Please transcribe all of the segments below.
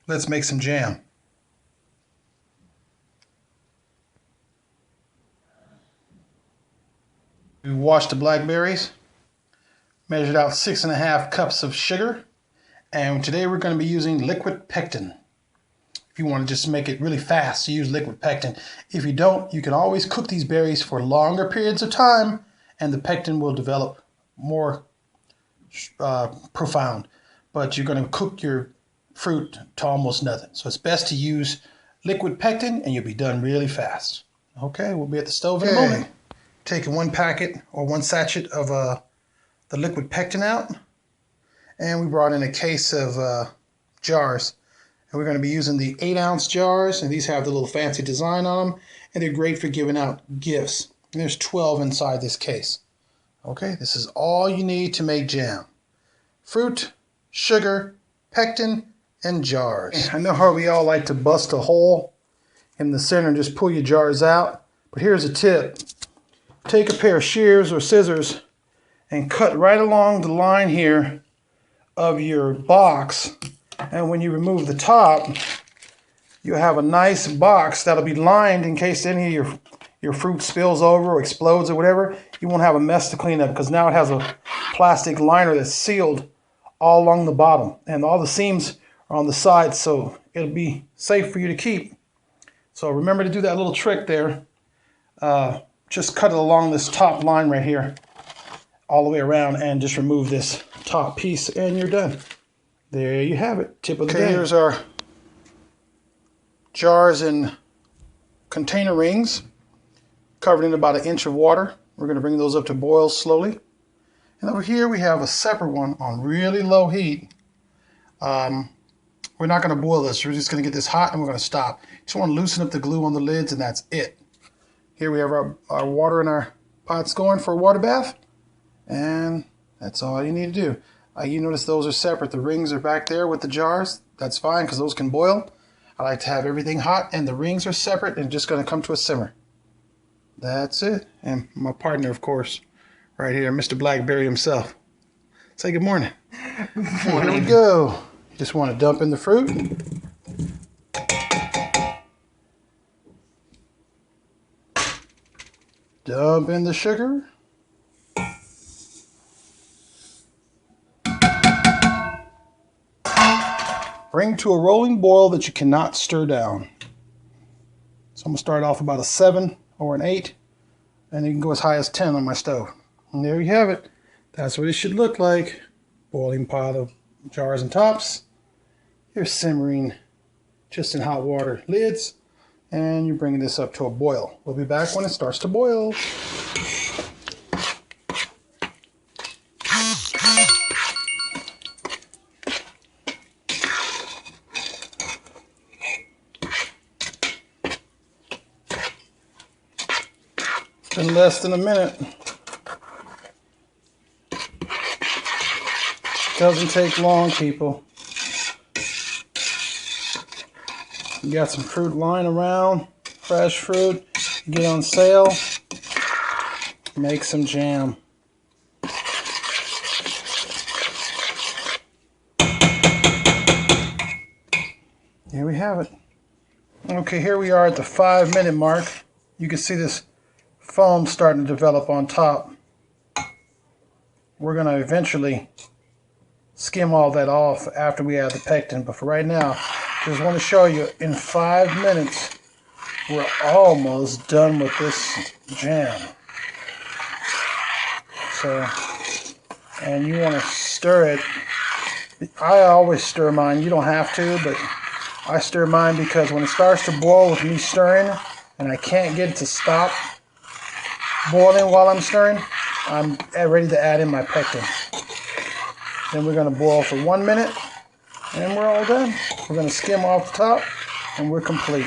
Let's make some jam. We washed the blackberries, measured out 6½ cups of sugar, and today we're going to be using liquid pectin. If you want to just make it really fast, use liquid pectin. If you don't, you can always cook these berries for longer periods of time and the pectin will develop more profound. But you're going to cook your fruit to almost nothing. So it's best to use liquid pectin and you'll be done really fast. Okay, we'll be at the stove in a moment. Taking 1 packet or 1 sachet of the liquid pectin out, and we brought in a case of jars. And we're going to be using the 8-ounce jars, and these have the little fancy design on them, and they're great for giving out gifts. And there's 12 inside this case. Okay, this is all you need to make jam. Fruit, sugar, pectin, and jars. I know how we all like to bust a hole in the center and just pull your jars out, but here's a tip. Take a pair of shears or scissors and cut right along the line here of your box, and when you remove the top, you have a nice box that'll be lined in case any of your fruit spills over or explodes or whatever. You won't have a mess to clean up because now it has a plastic liner that's sealed all along the bottom, and all the seams are on the side, so it'll be safe for you to keep. So remember to do that little trick there. Just cut it along this top line right here all the way around and just remove this top piece and you're done. There you have it. Tip of the day. Here's our jars and container rings covered in about 1 inch of water. We're going to bring those up to boil slowly. And over here we have a separate one on really low heat. We're not going to boil this. We're just going to get this hot and we're going to stop. Just want to loosen up the glue on the lids and that's it. Here we have our water in our pots going for a water bath. And that's all you need to do. You notice those are separate. The rings are back there with the jars. That's fine because those can boil. I like to have everything hot and the rings are separate and just going to come to a simmer. That's it. And my partner, of course, right here, Mr. Blackberry himself. Say good morning. Good morning. Here we go. You just want to dump in the fruit. Dump in the sugar. Bring to a rolling boil that you cannot stir down. So I'm going to start off about a 7 or an 8, and you can go as high as 10 on my stove. And there you have it. That's what it should look like. Boiling pot of jars and tops. You're simmering just in hot water lids, and you're bringing this up to a boil. We'll be back when it starts to boil. In less than a minute. Doesn't take long, people. You got some fruit lying around, fresh fruit, get on sale, make some jam. Here we have it. Okay, here we are at the 5-minute mark. You can see this foam starting to develop on top. We're going to eventually skim all that off after we add the pectin, but for right now, just want to show you in 5 minutes we're almost done with this jam. So, and you want to stir it. I always stir mine. You don't have to, but I stir mine because when it starts to boil with me stirring and I can't get it to stop boiling while I'm stirring, I'm ready to add in my pectin. Then we're going to boil for 1 minute and we're all done. We're going to skim off the top and we're complete.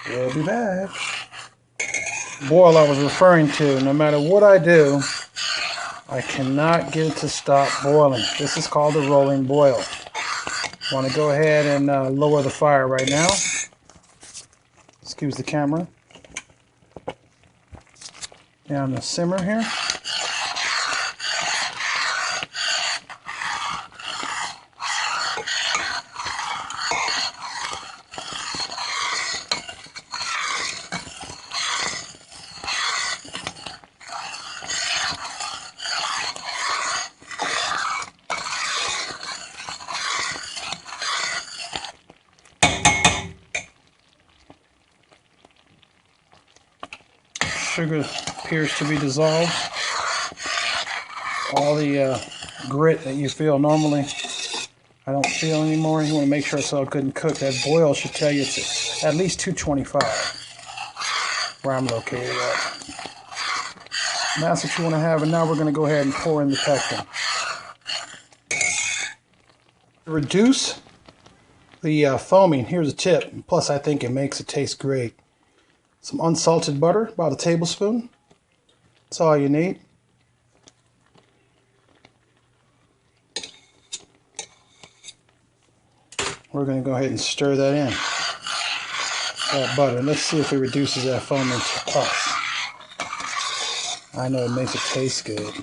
We'll be back. Boil I was referring to, no matter what I do, I cannot get it to stop boiling. This is called a rolling boil. I want to go ahead and lower the fire right now. Excuse the camera. Down the simmer here. sugar appears to be dissolved. All the grit that you feel normally, I don't feel anymore. You want to make sure it's all good and cooked. That boil should tell you it's at least 225 where I'm located at. And that's what you want to have. And now we're going to go ahead and pour in the pectin. To reduce the foaming, here's a tip. Plus, I think it makes it taste great. Some unsalted butter, about a tablespoon. That's all you need. We're going to go ahead and stir that in. That butter. Let's see if it reduces that foaming to puff. I know it makes it taste good.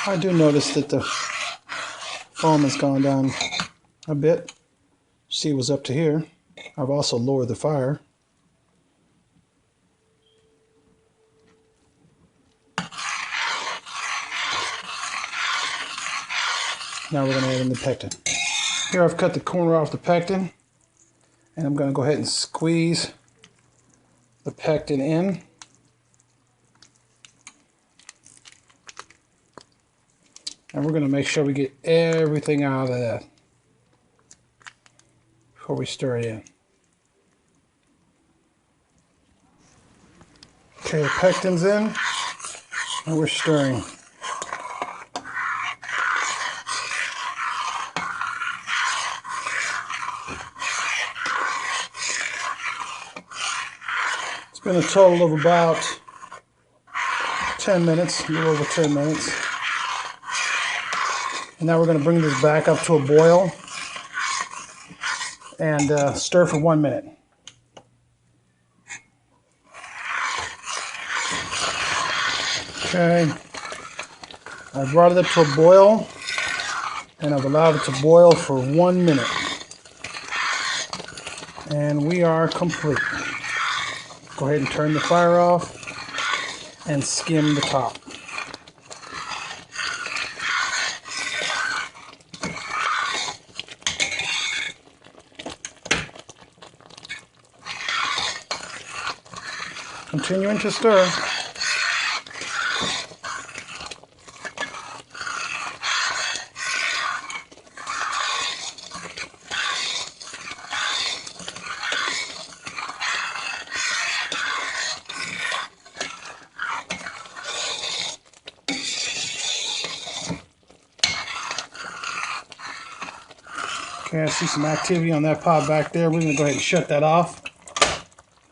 I do notice that the foam has gone down a bit. See, it was up to here. I've also lowered the fire. Now we're going to add in the pectin. Here I've cut the corner off the pectin, and I'm going to go ahead and squeeze the pectin in. And we're going to make sure we get everything out of that before we stir it in. Okay, the pectin's in, and we're stirring. It's been a total of about 10 minutes, a little over 10 minutes. And now we're going to bring this back up to a boil and stir for 1 minute. Okay, I brought it up to a boil and I've allowed it to boil for 1 minute. And we are complete. Go ahead and turn the fire off and skim the top. Continuing to stir. Okay, I see some activity on that pot back there. We're going to go ahead and shut that off.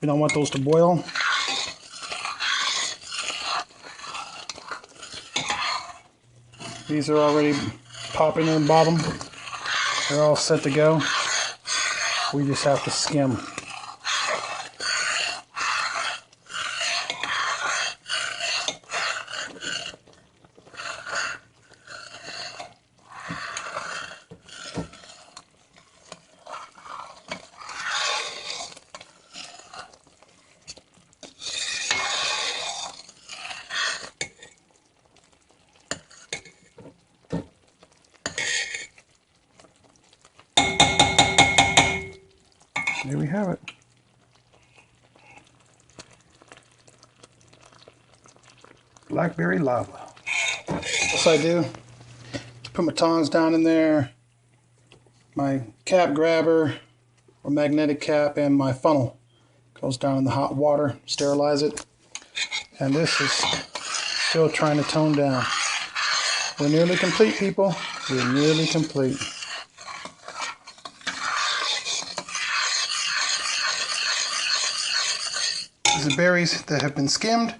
We don't want those to boil. These are already popping in the bottom. They're all set to go. We just have to skim. There we have it. Blackberry lava. What I do, put my tongs down in there, my cap grabber or magnetic cap, and my funnel goes down in the hot water, sterilize it. And this is still trying to tone down. We're nearly complete, people. We're nearly complete. These are berries that have been skimmed,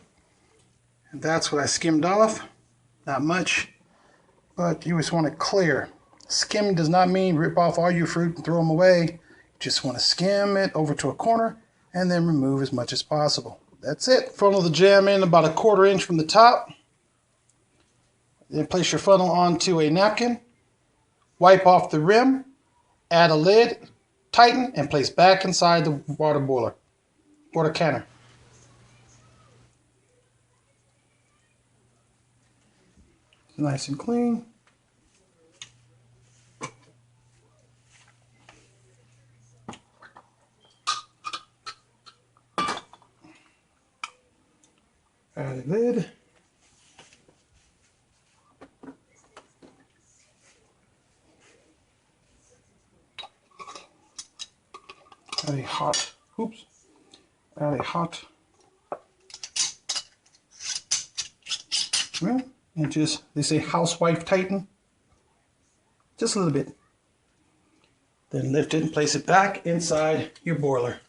and that's what I skimmed off. Not much, but you just want it clear. Skim does not mean rip off all your fruit and throw them away. You just want to skim it over to a corner and then remove as much as possible. That's it. Funnel the jam in about 1/4 inch from the top. Then place your funnel onto a napkin. Wipe off the rim. Add a lid. Tighten and place back inside the water boiler. Water canner. Nice and clean. Add a lid. Add a hot, add a hot, well, and just, they say housewife tighten, just a little bit. Then lift it and place it back inside your boiler.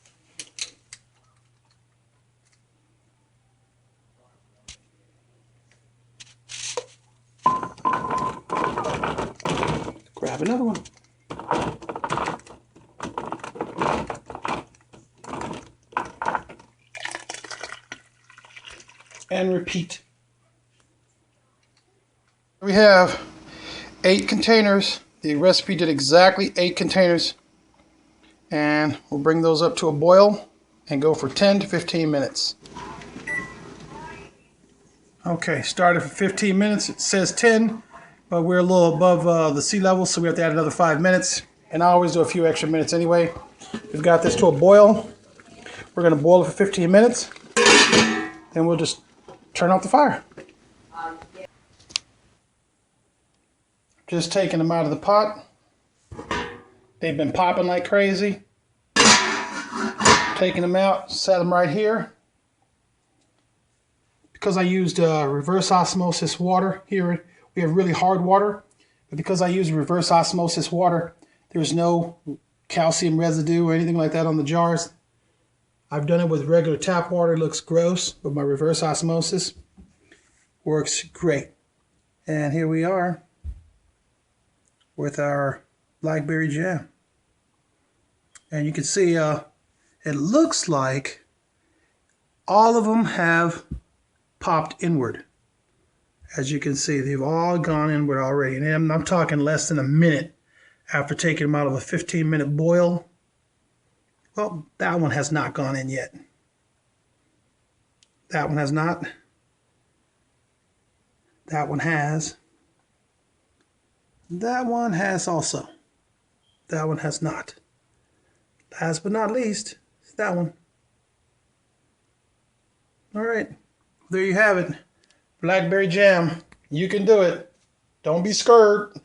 Grab another one. And repeat. We have 8 containers. The recipe did exactly 8 containers. And we'll bring those up to a boil and go for 10 to 15 minutes. Okay, started for 15 minutes. It says 10, but we're a little above the sea level, so we have to add another 5 minutes. And I always do a few extra minutes anyway. We've got this to a boil. We're going to boil it for 15 minutes. Then we'll just turn off the fire. Just taking them out of the pot. They've been popping like crazy. Taking them out, set them right here. Because I used reverse osmosis water here, we have really hard water. But because I use reverse osmosis water, there's no calcium residue or anything like that on the jars. I've done it with regular tap water. It looks gross, but my reverse osmosis works great. And here we are with our Blackberry Jam. And you can see it looks like all of them have popped inward. As you can see, they've all gone inward already. And I'm talking less than a minute after taking them out of a 15-minute boil. Well, that one has not gone in yet. That one has not. That one has. That one has also. That one has not. Last but not least, it's that one. All right, there you have it. Blackberry Jam. You can do it. Don't be scared.